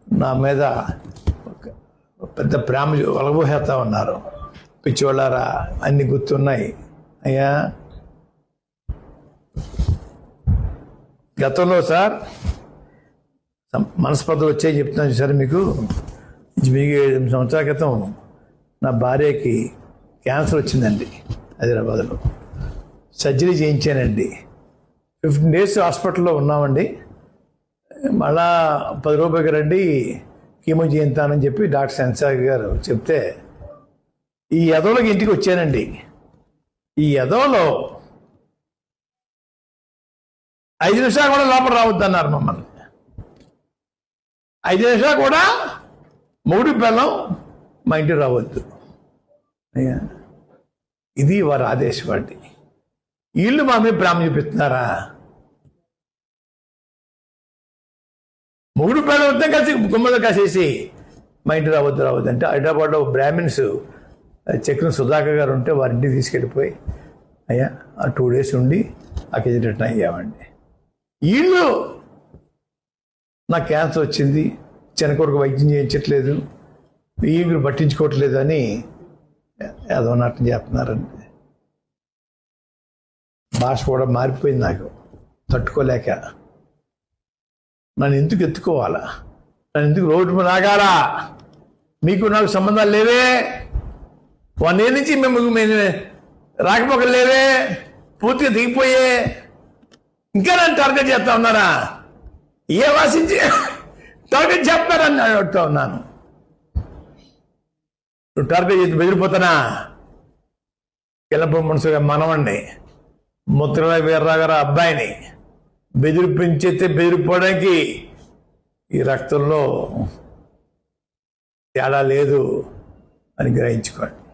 నా మీద పెద్ద ప్రేమ ఒలగబోసేస్తా ఉన్నారు. పిచ్చివాళ్ళారా, అన్ని గుర్తున్నాయి అయ్యా. గతంలో సార్ మనస్పర్ధలు వచ్చాయి చెప్తున్నాను సార్ మీకు 7 సంవత్సరాల క్రితం నా భార్యకి క్యాన్సర్ వచ్చిందండి. హైదరాబాద్లో సర్జరీ చేయించానండి. 15 days హాస్పిటల్లో ఉన్నామండి. మళ్ళా 10 రూపాయలకి రండి కీమో చేయించానని చెప్పి డాక్టర్ సెన్సార్ గారు చెప్తే ఈ ఎదవలకి ఇంటికి వచ్చానండి. ఈ ఎదవలో 5 నిమిషాలు కూడా లోపల రావద్దన్నారు మమ్మల్ని. 5 నిమిషాలు కూడా మొగుడు పిల్లం మా ఇంటికి రావద్దు. అయ్యా, ఇది వారి ఆదేశం అండి. వీళ్ళు మా మీద ప్రేమ చూపిస్తున్నారా? మొగుడు పిల్లం వద్ద కలిసి గుమ్మలో కాసేసి మా ఇంటికి రావద్దు అంటే హైదరాబాద్లో బ్రాహ్మిన్స్ చక్రం సుధాకర్ గారు ఉంటే వారింటికి తీసుకెళ్ళిపోయి అయ్యా ఆ 2 days ఉండి అక్కడికి రిటర్న్ అయ్యామండి. వీళ్ళు నాకు క్యాన్సర్ వచ్చింది, చిన్నకొరకు వైద్యం చేయించట్లేదు, వీళ్ళు పట్టించుకోవట్లేదు అని ఏదో నాటం చేస్తున్నారండి. భాష కూడా మారిపోయింది నాకు తట్టుకోలేక. నన్ను ఎందుకు ఎత్తుకోవాలా? నన్ను ఎందుకు రోడ్డు మీద ఆగాలా? మీకు నాకు సంబంధాలు లేవే, 1 year నుంచి మేము రాకపోకలు లేవే, పూర్తిగా దిగిపోయే, ఇంకా నన్ను టార్గెట్ చేస్తా ఉన్నారా? ఏ వాసించి టార్గెట్ చెప్తారని అడుగుతా ఉన్నాను. నువ్వు టార్గెట్ చేసి బెదిరిపోతానా? కిలప మనసుగా మనవండి ముత్రరాయ వీర్రావు గారు అబ్బాయిని బెదిరిపించేస్తే బెదిరిపోవడానికి ఈ రక్తంలో తేడా లేదు అని గ్రహించుకోండి.